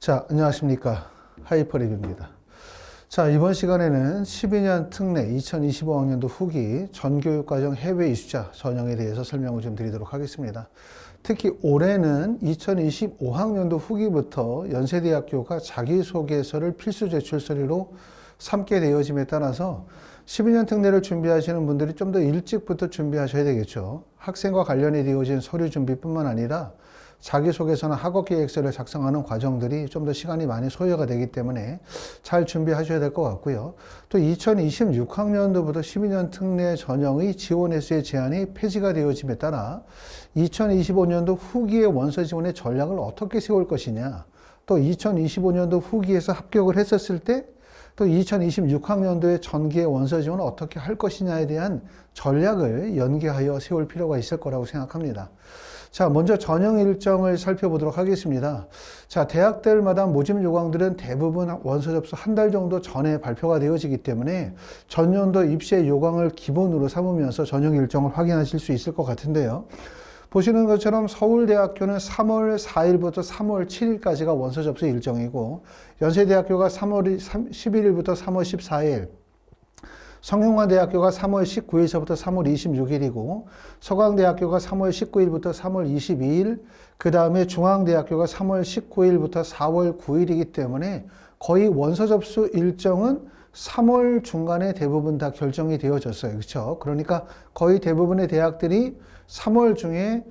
자, 안녕하십니까. 하이퍼립입니다. 자, 이번 시간에는 12년 특례 2025학년도 후기 전교육과정 해외 이수자 전형에 대해서 설명을 좀 드리도록 하겠습니다. 특히 올해는 2025학년도 후기부터 연세대학교가 자기소개서를 필수 제출 서류로 삼게 되어짐에 따라서 12년 특례를 준비하시는 분들이 좀 더 일찍부터 준비하셔야 되겠죠. 학생과 관련이 되어진 서류 준비뿐만 아니라 자기소개서나 학업계획서를 작성하는 과정들이 좀 더 시간이 많이 소요가 되기 때문에 잘 준비하셔야 될 것 같고요. 또 2026학년도부터 12년 특례 전형의 지원 횟수의 제한이 폐지가 되어짐에 따라 2025년도 후기의 원서 지원의 전략을 어떻게 세울 것이냐, 또 2025년도 후기에서 합격을 했었을 때 또 2026학년도에 전기의 원서 지원을 어떻게 할 것이냐에 대한 전략을 연계하여 세울 필요가 있을 거라고 생각합니다. 자, 먼저 전형 일정을 살펴보도록 하겠습니다. 자, 대학들마다 모집 요강들은 대부분 원서 접수 한 달 정도 전에 발표가 되어지기 때문에 전년도 입시의 요강을 기본으로 삼으면서 전형 일정을 확인하실 수 있을 것 같은데요. 보시는 것처럼 서울대학교는 3월 4일부터 3월 7일까지가 원서 접수 일정이고, 연세대학교가 3월 11일부터 3월 14일, 성균관대학교가 3월 19일서부터 3월 26일이고, 서강대학교가 3월 19일부터 3월 22일, 그 다음에 중앙대학교가 3월 19일부터 4월 9일이기 때문에 거의 원서 접수 일정은 3월 중간에 대부분 다 결정이 되어졌어요. 그렇죠? 그러니까 거의 대부분의 대학들이 3월 중에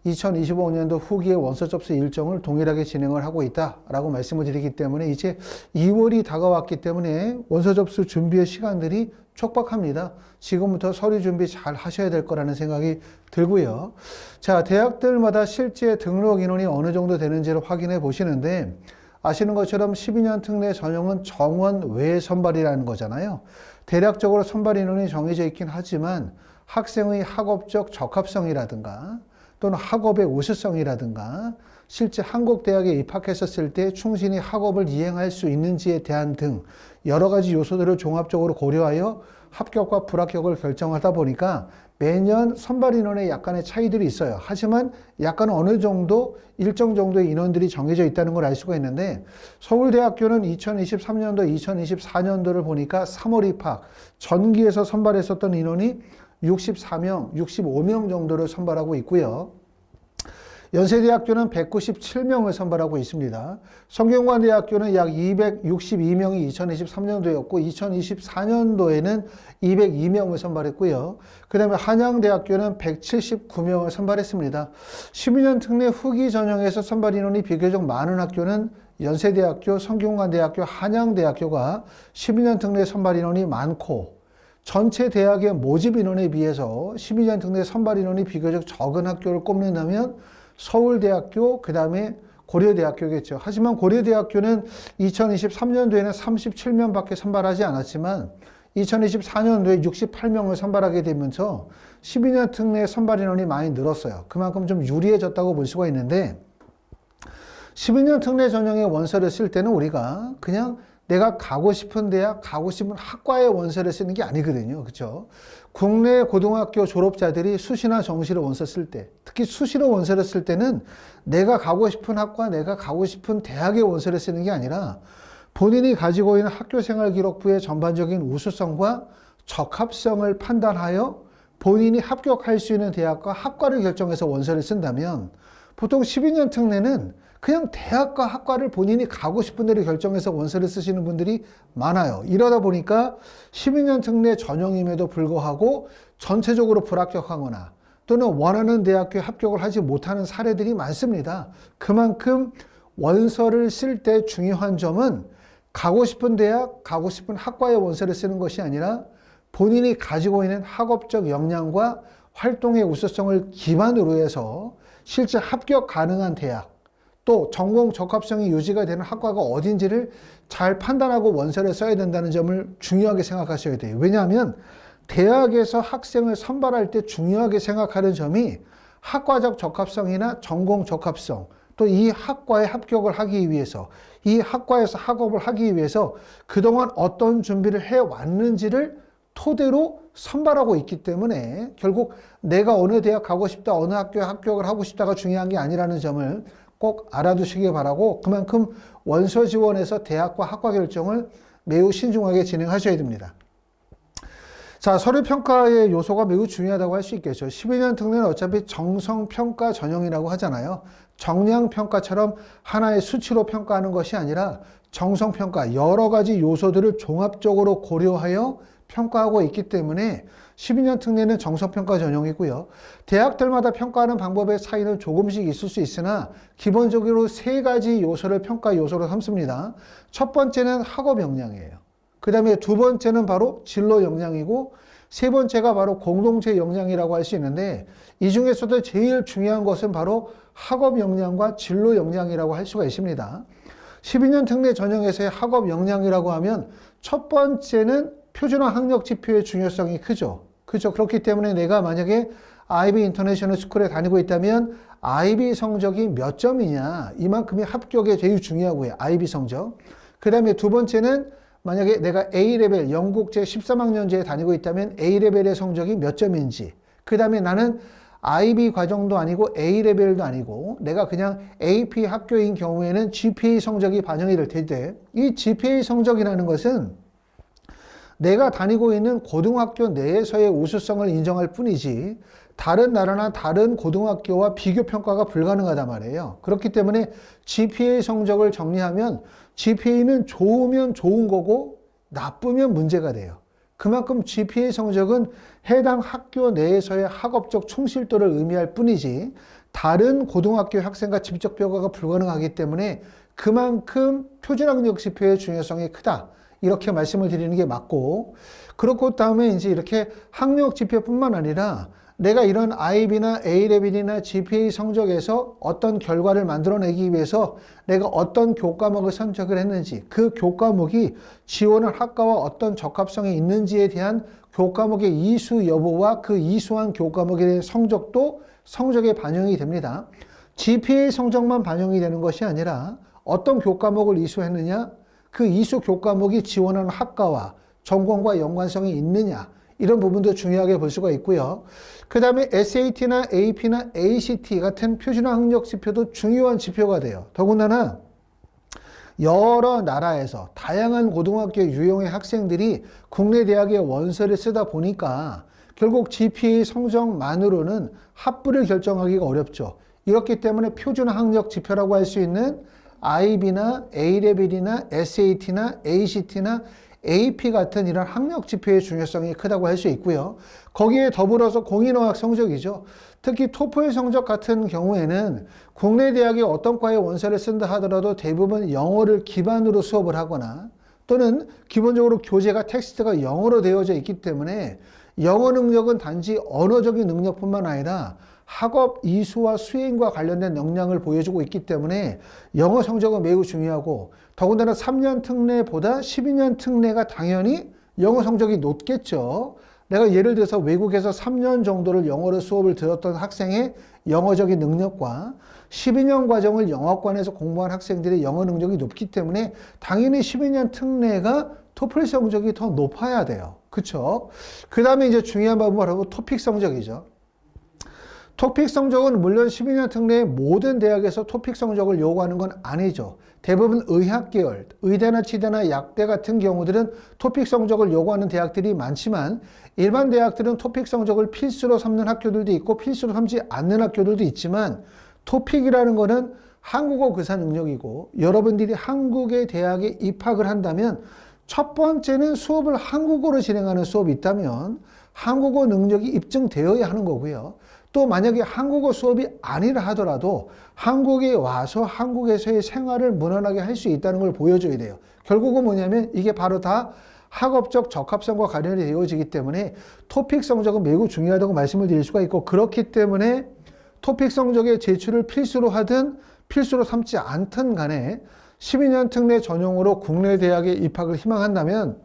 2025년도 후기의 원서 접수 일정을 동일하게 진행을 하고 있다라고 말씀을 드리기 때문에 이제 2월이 다가왔기 때문에 원서 접수 준비의 시간들이 촉박합니다. 지금부터 서류 준비 잘 하셔야 될 거라는 생각이 들고요. 자, 대학들마다 실제 등록 인원이 어느 정도 되는지를 확인해 보시는데, 아시는 것처럼 12년 특례 전형은 정원 외 선발이라는 거잖아요. 대략적으로 선발 인원이 정해져 있긴 하지만 학생의 학업적 적합성이라든가 또는 학업의 우수성이라든가 실제 한국 대학에 입학했었을 때 충실히 학업을 이행할 수 있는지에 대한 등 여러 가지 요소들을 종합적으로 고려하여 합격과 불합격을 결정하다 보니까 매년 선발 인원에 약간의 차이들이 있어요. 하지만 약간 어느 정도 일정 정도의 인원들이 정해져 있다는 걸 알 수가 있는데, 서울대학교는 2023년도, 2024년도를 보니까 3월 입학, 전기에서 선발했었던 인원이 64명, 65명 정도를 선발하고 있고요. 연세대학교는 197명을 선발하고 있습니다. 성균관대학교는 약 262명이 2023년도였고 2024년도에는 202명을 선발했고요. 그 다음에 한양대학교는 179명을 선발했습니다. 12년 특례 후기 전형에서 선발 인원이 비교적 많은 학교는 연세대학교, 성균관대학교, 한양대학교가 12년 특례 선발 인원이 많고, 전체 대학의 모집 인원에 비해서 12년 특례 선발 인원이 비교적 적은 학교를 꼽는다면 서울대학교, 그 다음에 고려대학교겠죠. 하지만 고려대학교는 2023년도에는 37명밖에 선발하지 않았지만 2024년도에 68명을 선발하게 되면서 12년 특례 선발 인원이 많이 늘었어요. 그만큼 좀 유리해졌다고 볼 수가 있는데, 12년 특례 전형의 원서를 쓸 때는 우리가 그냥 내가 가고 싶은 대학, 가고 싶은 학과의 원서를 쓰는 게 아니거든요. 그렇죠? 국내 고등학교 졸업자들이 수시나 정시로 원서 쓸 때, 특히 수시로 원서를 쓸 때는 내가 가고 싶은 학과, 내가 가고 싶은 대학의 원서를 쓰는 게 아니라 본인이 가지고 있는 학교생활 기록부의 전반적인 우수성과 적합성을 판단하여 본인이 합격할 수 있는 대학과 학과를 결정해서 원서를 쓴다면, 보통 12년 특례는 그냥 대학과 학과를 본인이 가고 싶은 데를 결정해서 원서를 쓰시는 분들이 많아요. 이러다 보니까 12년 특례 전형임에도 불구하고 전체적으로 불합격하거나 또는 원하는 대학교에 합격을 하지 못하는 사례들이 많습니다. 그만큼 원서를 쓸 때 중요한 점은 가고 싶은 대학, 가고 싶은 학과의 원서를 쓰는 것이 아니라 본인이 가지고 있는 학업적 역량과 활동의 우수성을 기반으로 해서 실제 합격 가능한 대학, 또 전공 적합성이 유지가 되는 학과가 어딘지를 잘 판단하고 원서를 써야 된다는 점을 중요하게 생각하셔야 돼요. 왜냐하면 대학에서 학생을 선발할 때 중요하게 생각하는 점이 학과적 적합성이나 전공 적합성, 또 이 학과에 합격을 하기 위해서, 이 학과에서 학업을 하기 위해서 그동안 어떤 준비를 해왔는지를 토대로 선발하고 있기 때문에 결국 내가 어느 대학 가고 싶다, 어느 학교에 합격을 하고 싶다가 중요한 게 아니라는 점을 꼭 알아두시기 바라고 그만큼 원서 지원에서 대학과 학과 결정을 매우 신중하게 진행하셔야 됩니다. 자, 서류평가의 요소가 매우 중요하다고 할 수 있겠죠. 12년 특례는 어차피 정성평가 전형이라고 하잖아요. 정량평가처럼 하나의 수치로 평가하는 것이 아니라 정성평가, 여러 가지 요소들을 종합적으로 고려하여 평가하고 있기 때문에 12년 특례는 정성평가 전형이고요. 대학들마다 평가하는 방법의 차이는 조금씩 있을 수 있으나 기본적으로 세 가지 요소를 평가 요소로 삼습니다. 첫 번째는 학업 역량이에요. 그 다음에 두 번째는 바로 진로 역량이고 세 번째가 바로 공동체 역량이라고 할 수 있는데 이 중에서도 제일 중요한 것은 바로 학업 역량과 진로 역량이라고 할 수가 있습니다. 12년 특례 전형에서의 학업 역량이라고 하면 첫 번째는 표준화 학력 지표의 중요성이 크죠. 그렇죠. 그렇기 때문에 내가 만약에 IB 인터내셔널 스쿨에 다니고 있다면 IB 성적이 몇 점이냐 이만큼이 합격에 제일 중요하고요. IB 성적. 그 다음에 두 번째는 만약에 내가 A레벨 영국제 13학년제에 다니고 있다면 A레벨의 성적이 몇 점인지 그 다음에 나는 IB 과정도 아니고 A레벨도 아니고 내가 그냥 AP 학교인 경우에는 GPA 성적이 반영이 될 텐데 이 GPA 성적이라는 것은 내가 다니고 있는 고등학교 내에서의 우수성을 인정할 뿐이지 다른 나라나 다른 고등학교와 비교 평가가 불가능하단 말이에요. 그렇기 때문에 GPA 성적을 정리하면 GPA는 좋으면 좋은 거고 나쁘면 문제가 돼요. 그만큼 GPA 성적은 해당 학교 내에서의 학업적 충실도를 의미할 뿐이지 다른 고등학교 학생과 직접 비교가 불가능하기 때문에 그만큼 표준학력 지표의 중요성이 크다. 이렇게 말씀을 드리는 게 맞고 그렇고 다음에 이제 이렇게 학력 지표뿐만 아니라 내가 이런 IB나 A레벨이나 GPA 성적에서 어떤 결과를 만들어내기 위해서 내가 어떤 교과목을 선택을 했는지 그 교과목이 지원할 학과와 어떤 적합성이 있는지에 대한 교과목의 이수 여부와 그 이수한 교과목에 대한 성적도 성적에 반영이 됩니다. GPA 성적만 반영이 되는 것이 아니라 어떤 교과목을 이수했느냐 그 이수 교과목이 지원하는 학과와 전공과 연관성이 있느냐 이런 부분도 중요하게 볼 수가 있고요. 그 다음에 SAT나 AP나 ACT 같은 표준화 학력 지표도 중요한 지표가 돼요. 더군다나 여러 나라에서 다양한 고등학교 유형의 학생들이 국내 대학의 원서를 쓰다 보니까 결국 GPA 성적만으로는 합부를 결정하기가 어렵죠. 이렇기 때문에 표준화 학력 지표라고 할 수 있는 IB나 A레벨이나 SAT나 ACT나 AP 같은 이런 학력 지표의 중요성이 크다고 할 수 있고요. 거기에 더불어서 공인어학 성적이죠. 특히 토플 성적 같은 경우에는 국내 대학의 어떤 과의 원서를 쓴다 하더라도 대부분 영어를 기반으로 수업을 하거나 또는 기본적으로 교재가 텍스트가 영어로 되어져 있기 때문에 영어 능력은 단지 언어적인 능력뿐만 아니라 학업 이수와 수행과 관련된 역량을 보여주고 있기 때문에 영어 성적은 매우 중요하고 더군다나 3년 특례보다 12년 특례가 당연히 영어 성적이 높겠죠. 내가 예를 들어서 외국에서 3년 정도를 영어로 수업을 들었던 학생의 영어적인 능력과 12년 과정을 영어관에서 공부한 학생들의 영어 능력이 높기 때문에 당연히 12년 특례가 토플 성적이 더 높아야 돼요. 그렇죠? 그 다음에 이제 중요한 부분은 바로 토픽 성적이죠. 토픽 성적은 물론 12년 특례의 모든 대학에서 토픽 성적을 요구하는 건 아니죠. 대부분 의학계열, 의대나 치대나 약대 같은 경우들은 토픽 성적을 요구하는 대학들이 많지만 일반 대학들은 토픽 성적을 필수로 삼는 학교들도 있고 필수로 삼지 않는 학교들도 있지만 토픽이라는 거는 한국어 구사 능력이고 여러분들이 한국의 대학에 입학을 한다면 첫 번째는 수업을 한국어로 진행하는 수업이 있다면 한국어 능력이 입증되어야 하는 거고요. 또 만약에 한국어 수업이 아니라 하더라도 한국에 와서 한국에서의 생활을 무난하게 할 수 있다는 걸 보여줘야 돼요. 결국은 뭐냐면 이게 바로 다 학업적 적합성과 관련이 되어지기 때문에 토픽 성적은 매우 중요하다고 말씀을 드릴 수가 있고 그렇기 때문에 토픽 성적의 제출을 필수로 하든 필수로 삼지 않든 간에 12년 특례 전형으로 국내 대학에 입학을 희망한다면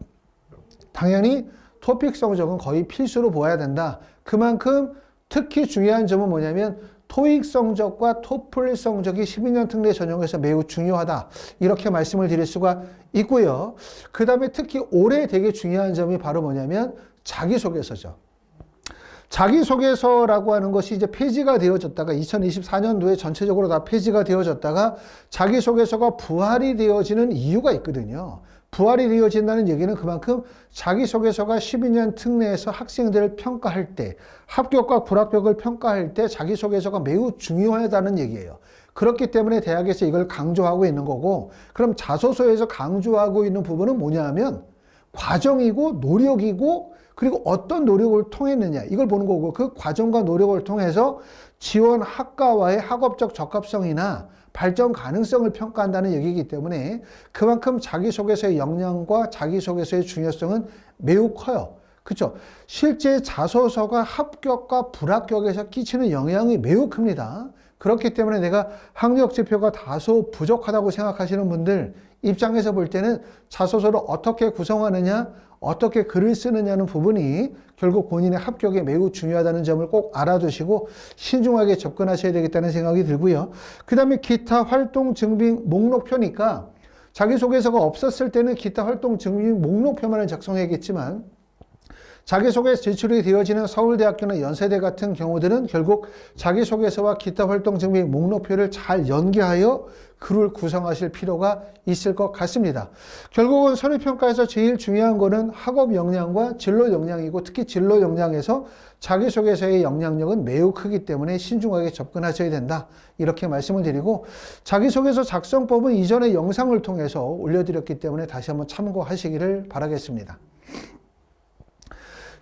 당연히 토픽 성적은 거의 필수로 보아야 된다. 그만큼 특히 중요한 점은 뭐냐면 토익 성적과 토플 성적이 12년 특례 전형에서 매우 중요하다. 이렇게 말씀을 드릴 수가 있고요. 그 다음에 특히 올해 되게 중요한 점이 바로 뭐냐면 자기소개서죠. 자기소개서라고 하는 것이 이제 폐지가 되어졌다가 2024년도에 전체적으로 다 폐지가 되어졌다가 자기소개서가 부활이 되어지는 이유가 있거든요. 부활이 되어진다는 얘기는 그만큼 자기소개서가 12년 특례에서 학생들을 평가할 때, 합격과 불합격을 평가할 때 자기소개서가 매우 중요하다는 얘기예요. 그렇기 때문에 대학에서 이걸 강조하고 있는 거고, 그럼 자소서에서 강조하고 있는 부분은 뭐냐 하면 과정이고 노력이고 그리고 어떤 노력을 통했느냐 이걸 보는 거고, 그 과정과 노력을 통해서 지원 학과와의 학업적 적합성이나 발전 가능성을 평가한다는 얘기이기 때문에 그만큼 자기소개서의 역량과 자기소개서의 중요성은 매우 커요. 그렇죠? 실제 자소서가 합격과 불합격에서 끼치는 영향이 매우 큽니다. 그렇기 때문에 내가 학력 지표가 다소 부족하다고 생각하시는 분들 입장에서 볼 때는 자소서를 어떻게 구성하느냐, 어떻게 글을 쓰느냐는 부분이 결국 본인의 합격에 매우 중요하다는 점을 꼭 알아두시고 신중하게 접근하셔야 되겠다는 생각이 들고요. 그 다음에 기타 활동 증빙 목록표니까 자기소개서가 없었을 때는 기타 활동 증빙 목록표만을 작성해야겠지만 자기소개서 제출이 되어지는 서울대학교나 연세대 같은 경우들은 결국 자기소개서와 기타 활동 증빙 목록표를 잘 연계하여 글을 구성하실 필요가 있을 것 같습니다. 결국은 선행평가에서 제일 중요한 거는 학업 역량과 진로 역량이고 특히 진로 역량에서 자기소개서의 영향력은 매우 크기 때문에 신중하게 접근하셔야 된다. 이렇게 말씀을 드리고 자기소개서 작성법은 이전에 영상을 통해서 올려드렸기 때문에 다시 한번 참고하시기를 바라겠습니다.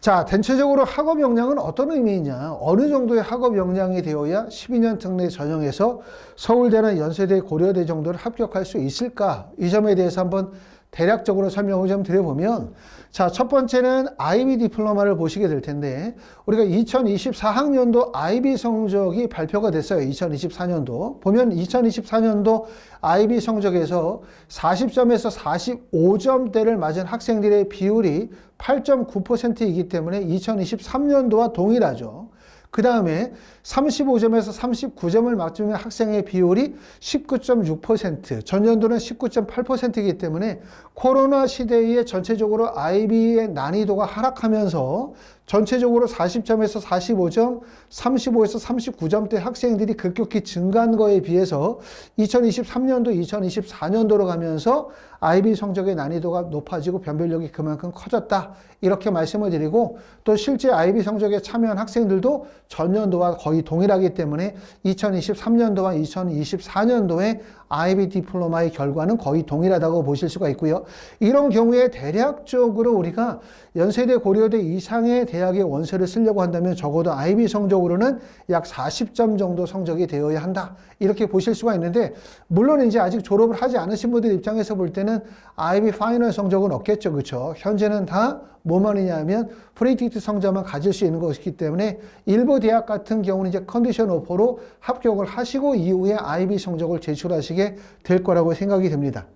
자, 전체적으로 학업 역량은 어떤 의미이냐, 어느 정도의 학업 역량이 되어야 12년 특례 전형에서 서울대나 연세대, 고려대 정도를 합격할 수 있을까? 이 점에 대해서 한번 대략적으로 설명을 좀 드려보면, 자, 첫 번째는 IB 디플로마를 보시게 될 텐데, 우리가 2024학년도 IB 성적이 발표가 됐어요. 2024년도. 보면 2024년도 IB 성적에서 40점에서 45점대를 맞은 학생들의 비율이 8.9%이기 때문에 2023년도와 동일하죠. 그 다음에 35점에서 39점을 맞추는 학생의 비율이 19.6%, 전년도는 19.8%이기 때문에 코로나 시대에 전체적으로 IB의 난이도가 하락하면서 전체적으로 40점에서 45점, 35에서 39점대 학생들이 급격히 증가한 거에 비해서 2023년도, 2024년도로 가면서 IB 성적의 난이도가 높아지고 변별력이 그만큼 커졌다. 이렇게 말씀을 드리고 또 실제 IB 성적에 참여한 학생들도 전년도와 거의 동일하기 때문에 2023년도와 2024년도에 IB 디플로마의 결과는 거의 동일하다고 보실 수가 있고요. 이런 경우에 대략적으로 우리가 연세대, 고려대 이상의 대학의 원서를 쓰려고 한다면 적어도 IB 성적으로는 약 40점 정도 성적이 되어야 한다. 이렇게 보실 수가 있는데 물론 이제 아직 졸업을 하지 않으신 분들 입장에서 볼 때는 IB 파이널 성적은 없겠죠. 그렇죠? 현재는 다 뭐만이냐 하면 프리딕트 성적만 가질 수 있는 것이기 때문에 일부 대학 같은 경우는 이제 컨디션 오퍼로 합격을 하시고 이후에 IB 성적을 제출하시게 될 거라고 생각이 됩니다.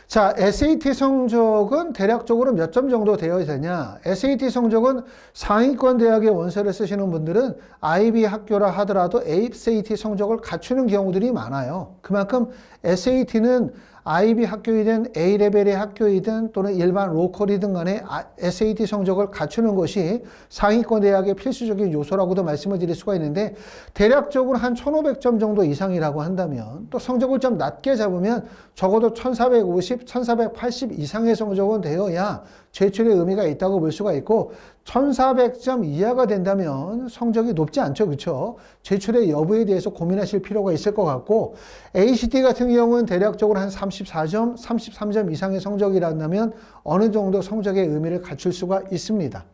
자, SAT 성적은 대략적으로 몇 점 정도 되어야 되냐? SAT 성적은 상위권 대학의 원서를 쓰시는 분들은 IB 학교라 하더라도 SAT 성적을 갖추는 경우들이 많아요. 그만큼 SAT는 IB 학교이든 A레벨의 학교이든 또는 일반 로컬이든 간에 SAT 성적을 갖추는 것이 상위권 대학의 필수적인 요소라고도 말씀을 드릴 수가 있는데 대략적으로 한 1500점 정도 이상이라고 한다면 또 성적을 좀 낮게 잡으면 적어도 1450, 1480 이상의 성적은 되어야 제출의 의미가 있다고 볼 수가 있고 1400점 이하가 된다면 성적이 높지 않죠. 그렇죠? 제출의 여부에 대해서 고민하실 필요가 있을 것 같고 ACT 같은 경우는 대략적으로 한 34점, 33점 이상의 성적이란다면 어느 정도 성적의 의미를 갖출 수가 있습니다.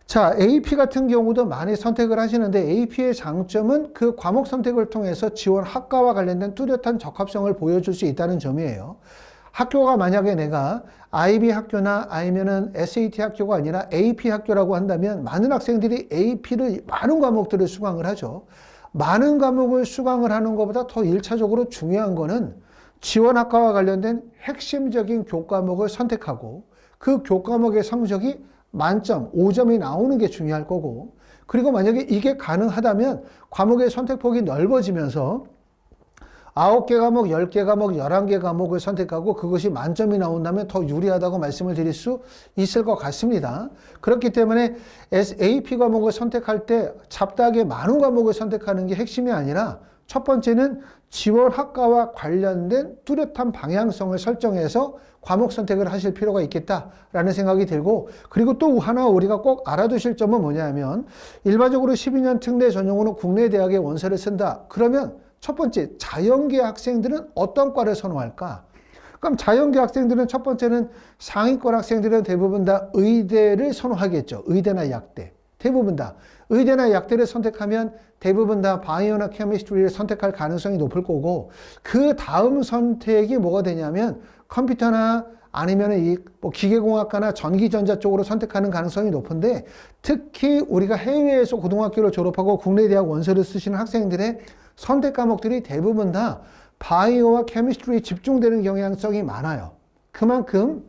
자, AP 같은 경우도 많이 선택을 하시는데 AP의 장점은 그 과목 선택을 통해서 지원 학과와 관련된 뚜렷한 적합성을 보여줄 수 있다는 점이에요. 학교가 만약에 내가 IB 학교나 아니면은 SAT 학교가 아니라 AP 학교라고 한다면 많은 학생들이 AP를 많은 과목들을 수강을 하죠. 많은 과목을 수강을 하는 것보다 더 1차적으로 중요한 거는 지원 학과와 관련된 핵심적인 교과목을 선택하고 그 교과목의 성적이 만점, 5점이 나오는 게 중요할 거고 그리고 만약에 이게 가능하다면 과목의 선택폭이 넓어지면서 9개 과목, 10개 과목, 11개 과목을 선택하고 그것이 만점이 나온다면 더 유리하다고 말씀을 드릴 수 있을 것 같습니다. 그렇기 때문에 AP 과목을 선택할 때 잡다하게 많은 과목을 선택하는 게 핵심이 아니라 첫 번째는 지원 학과와 관련된 뚜렷한 방향성을 설정해서 과목 선택을 하실 필요가 있겠다라는 생각이 들고, 그리고 또 하나 우리가 꼭 알아두실 점은 뭐냐면 일반적으로 12년 특례 전형으로 국내 대학에 원서를 쓴다. 그러면 첫 번째, 자연계 학생들은 어떤 과를 선호할까? 그럼 자연계 학생들은 첫 번째는 상위권 학생들은 대부분 다 의대를 선호하겠죠. 의대나 약대. 대부분 다. 의대나 약대를 선택하면 대부분 다 바이오나 케미스트리를 선택할 가능성이 높을 거고, 그 다음 선택이 뭐가 되냐면 컴퓨터나 아니면 뭐 기계공학과나 전기전자 쪽으로 선택하는 가능성이 높은데, 특히 우리가 해외에서 고등학교를 졸업하고 국내 대학 원서를 쓰시는 학생들의 선택 과목들이 대부분 다 바이오와 케미스트리에 집중되는 경향성이 많아요. 그만큼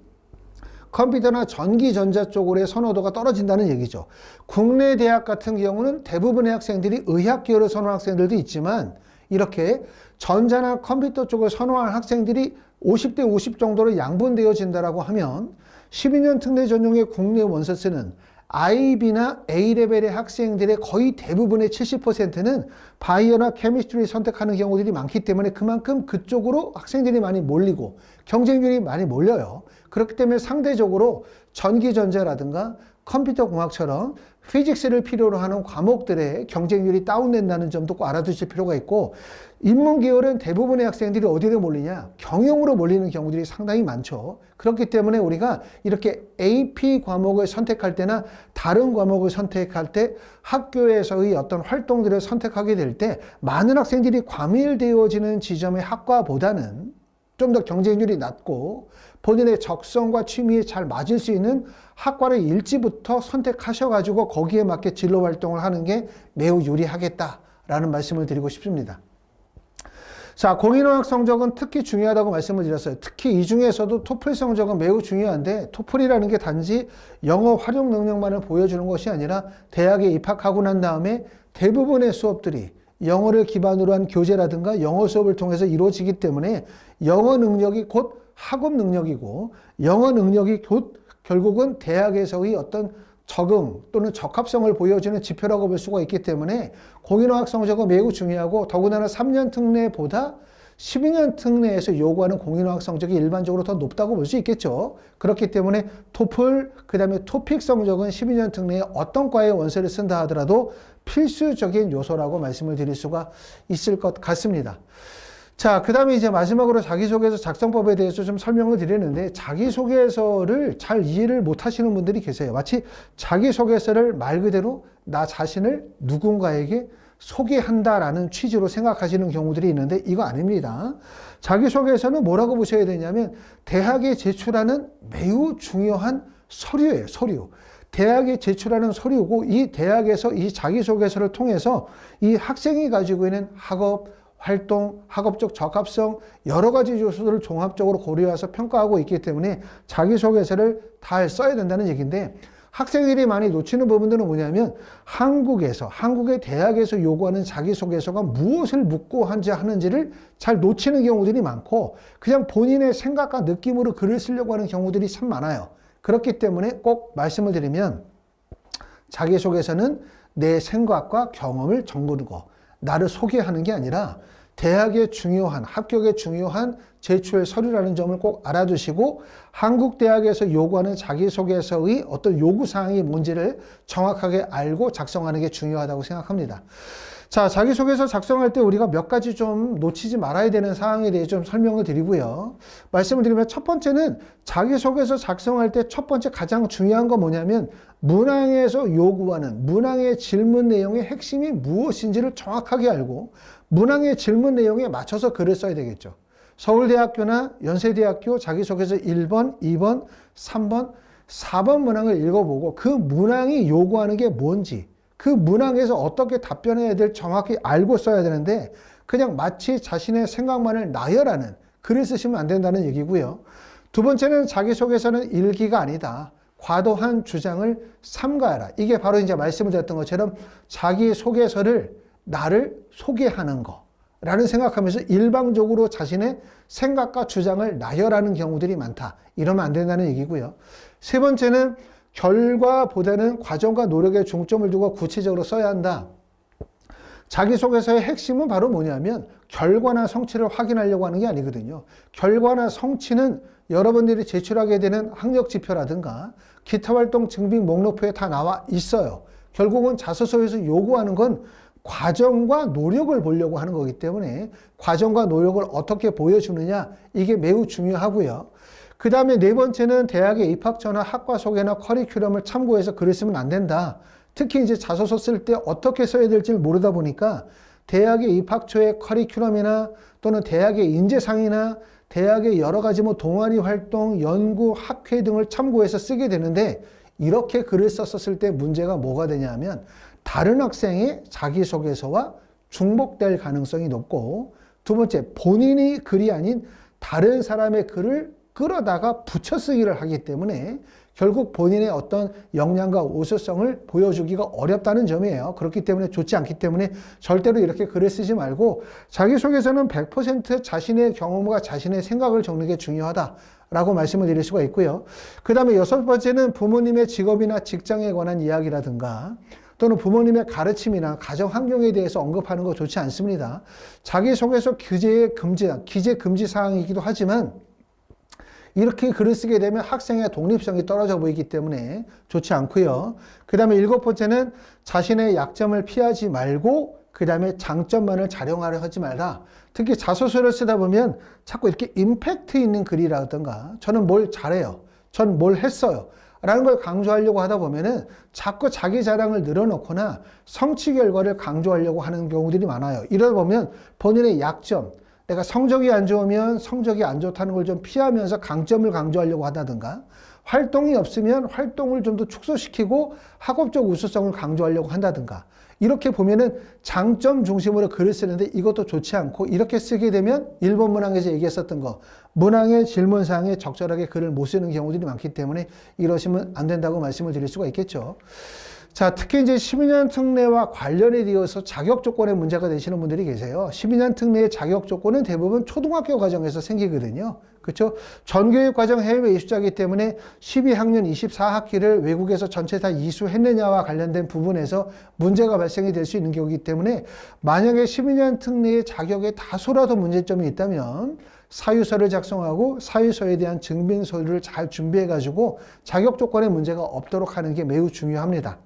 컴퓨터나 전기전자 쪽으로의 선호도가 떨어진다는 얘기죠. 국내 대학 같은 경우는 대부분의 학생들이 의학 계열을 선호하는 학생들도 있지만, 이렇게 전자나 컴퓨터 쪽을 선호하는 학생들이 50대 50 정도로 양분되어진다라고 하면 12년 특례 전형의 국내 원서 쓰는 IB나 A레벨의 학생들의 거의 대부분의 70%는 바이오나 케미스트리 선택하는 경우들이 많기 때문에 그만큼 그쪽으로 학생들이 많이 몰리고 경쟁률이 많이 몰려요. 그렇기 때문에 상대적으로 전기전자라든가 컴퓨터공학처럼 피직스를 필요로 하는 과목들의 경쟁률이 다운된다는 점도 꼭 알아두실 필요가 있고, 인문계열은 대부분의 학생들이 어디로 몰리냐? 경영으로 몰리는 경우들이 상당히 많죠. 그렇기 때문에 우리가 이렇게 AP 과목을 선택할 때나 다른 과목을 선택할 때 학교에서의 어떤 활동들을 선택하게 될 때 많은 학생들이 과밀되어지는 지점의 학과보다는 좀 더 경쟁률이 낮고 본인의 적성과 취미에 잘 맞을 수 있는 학과를 일찍부터 선택하셔가지고 거기에 맞게 진로 활동을 하는 게 매우 유리하겠다라는 말씀을 드리고 싶습니다. 자, 공인어학 성적은 특히 중요하다고 말씀을 드렸어요. 특히 이 중에서도 토플 성적은 매우 중요한데, 토플이라는 게 단지 영어 활용 능력만을 보여주는 것이 아니라 대학에 입학하고 난 다음에 대부분의 수업들이 영어를 기반으로 한 교재라든가 영어 수업을 통해서 이루어지기 때문에 영어 능력이 곧 학업 능력이고, 영어 능력이 곧 결국은 대학에서의 어떤 적응 또는 적합성을 보여주는 지표라고 볼 수가 있기 때문에 공인어학 성적은 매우 중요하고, 더군다나 3년 특례보다 12년 특례에서 요구하는 공인어학 성적이 일반적으로 더 높다고 볼 수 있겠죠. 그렇기 때문에 토플, 그 다음에 토픽 성적은 12년 특례에 어떤 과의 원서를 쓴다 하더라도 필수적인 요소라고 말씀을 드릴 수가 있을 것 같습니다. 자, 그 다음에 이제 마지막으로 자기소개서 작성법에 대해서 좀 설명을 드리는데, 자기소개서를 잘 이해를 못 하시는 분들이 계세요. 마치 자기소개서를 말 그대로 나 자신을 누군가에게 소개한다라는 취지로 생각하시는 경우들이 있는데, 이거 아닙니다. 자기소개서는 뭐라고 보셔야 되냐면 대학에 제출하는 매우 중요한 서류예요. 서류. 대학에 제출하는 서류고, 이 대학에서 이 자기소개서를 통해서 이 학생이 가지고 있는 학업, 활동, 학업적 적합성 여러 가지 요소들을 종합적으로 고려해서 평가하고 있기 때문에 자기소개서를 잘 써야 된다는 얘기인데, 학생들이 많이 놓치는 부분들은 뭐냐면 한국의 대학에서 요구하는 자기소개서가 무엇을 묻고 하는지를 잘 놓치는 경우들이 많고, 그냥 본인의 생각과 느낌으로 글을 쓰려고 하는 경우들이 참 많아요. 그렇기 때문에 꼭 말씀을 드리면 자기소개서는 내 생각과 경험을 적는 거, 나를 소개하는 게 아니라 대학의 중요한, 합격에 중요한 제출 서류라는 점을 꼭 알아두시고, 한국 대학에서 요구하는 자기소개서의 어떤 요구사항이 뭔지를 정확하게 알고 작성하는 게 중요하다고 생각합니다. 자, 자기소개서 작성할 때 우리가 몇 가지 좀 놓치지 말아야 되는 사항에 대해 좀 설명을 드리고요. 말씀을 드리면 첫 번째는 자기소개서 작성할 때 첫 번째 가장 중요한 건 뭐냐면 문항에서 요구하는 문항의 질문 내용의 핵심이 무엇인지를 정확하게 알고 문항의 질문 내용에 맞춰서 글을 써야 되겠죠. 서울대학교나 연세대학교 자기소개서 1번, 2번, 3번, 4번 문항을 읽어보고 그 문항이 요구하는 게 뭔지, 그 문항에서 어떻게 답변해야 될 정확히 알고 써야 되는데, 그냥 마치 자신의 생각만을 나열하는 글을 쓰시면 안 된다는 얘기고요. 두 번째는 자기소개서는 일기가 아니다. 과도한 주장을 삼가해라. 이게 바로 이제 말씀을 드렸던 것처럼 자기소개서를 나를 소개하는 거, 라는 생각하면서 일방적으로 자신의 생각과 주장을 나열하는 경우들이 많다. 이러면 안 된다는 얘기고요. 세 번째는 결과보다는 과정과 노력에 중점을 두고 구체적으로 써야 한다. 자기소개서의 핵심은 바로 뭐냐면 결과나 성취를 확인하려고 하는 게 아니거든요. 결과나 성취는 여러분들이 제출하게 되는 학력 지표라든가 기타 활동 증빙 목록표에 다 나와 있어요. 결국은 자소서에서 요구하는 건 과정과 노력을 보려고 하는 거기 때문에 과정과 노력을 어떻게 보여주느냐 이게 매우 중요하고요. 그 다음에 네 번째는 대학의 입학 전화 학과 소개나 커리큘럼을 참고해서 글을 쓰면 안 된다. 특히 이제 자소서 쓸 때 어떻게 써야 될지를 모르다 보니까 대학의 입학 초의 커리큘럼이나 또는 대학의 인재상이나 대학의 여러 가지 뭐 동아리 활동, 연구, 학회 등을 참고해서 쓰게 되는데 이렇게 글을 썼을 때 문제가 뭐가 되냐면 다른 학생의 자기소개서와 중복될 가능성이 높고 두 번째 본인이 글이 아닌 다른 사람의 글을 끌어다가 붙여 쓰기를 하기 때문에 결국 본인의 어떤 역량과 우수성을 보여주기가 어렵다는 점이에요. 그렇기 때문에 좋지 않기 때문에 절대로 이렇게 글을 쓰지 말고 자기소개서는 100% 자신의 경험과 자신의 생각을 적는 게 중요하다라고 말씀을 드릴 수가 있고요. 그 다음에 여섯 번째는 부모님의 직업이나 직장에 관한 이야기라든가 또는 부모님의 가르침이나 가정 환경에 대해서 언급하는 거 좋지 않습니다. 자기소개서 기재 금지 사항이기도 하지만 이렇게 글을 쓰게 되면 학생의 독립성이 떨어져 보이기 때문에 좋지 않고요. 그 다음에 일곱 번째는 자신의 약점을 피하지 말고 그 다음에 장점만을 자랑하려 하지 말라. 특히 자소서를 쓰다 보면 자꾸 이렇게 임팩트 있는 글이라든가 저는 뭘 잘해요. 전 뭘 했어요. 라는 걸 강조하려고 하다 보면은 자꾸 자기 자랑을 늘어놓거나 성취 결과를 강조하려고 하는 경우들이 많아요. 이러다 보면 본인의 약점, 내가 성적이 안 좋으면 성적이 안 좋다는 걸 좀 피하면서 강점을 강조하려고 한다든가 활동이 없으면 활동을 좀 더 축소시키고 학업적 우수성을 강조하려고 한다든가 이렇게 보면은 장점 중심으로 글을 쓰는데 이것도 좋지 않고 이렇게 쓰게 되면 일본 문항에서 얘기했었던 거 문항의 질문사항에 적절하게 글을 못 쓰는 경우들이 많기 때문에 이러시면 안 된다고 말씀을 드릴 수가 있겠죠. 자, 특히 이제 12년 특례와 관련에 되어서 자격 조건에 문제가 되시는 분들이 계세요. 12년 특례의 자격 조건은 대부분 초등학교 과정에서 생기거든요. 그렇죠? 전교육 과정 해외 이수자이기 때문에 12학년 24학기를 외국에서 전체 다 이수했느냐와 관련된 부분에서 문제가 발생이 될 수 있는 경우이기 때문에 만약에 12년 특례의 자격에 다소라도 문제점이 있다면 사유서를 작성하고 사유서에 대한 증빙 서류를 잘 준비해 가지고 자격 조건에 문제가 없도록 하는 게 매우 중요합니다.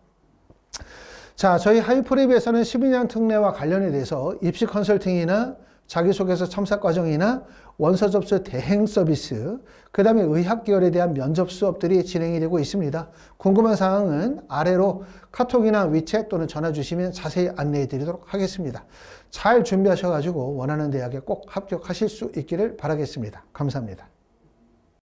자, 저희 하이프랩에서는 12년 특례와 관련에 대해서 입시 컨설팅이나 자기소개서 첨삭 과정이나 원서 접수 대행 서비스, 그 다음에 의학 계열에 대한 면접 수업들이 진행이 되고 있습니다. 궁금한 사항은 아래로 카톡이나 위챗 또는 전화 주시면 자세히 안내해 드리도록 하겠습니다. 잘 준비하셔가지고 원하는 대학에 꼭 합격하실 수 있기를 바라겠습니다. 감사합니다.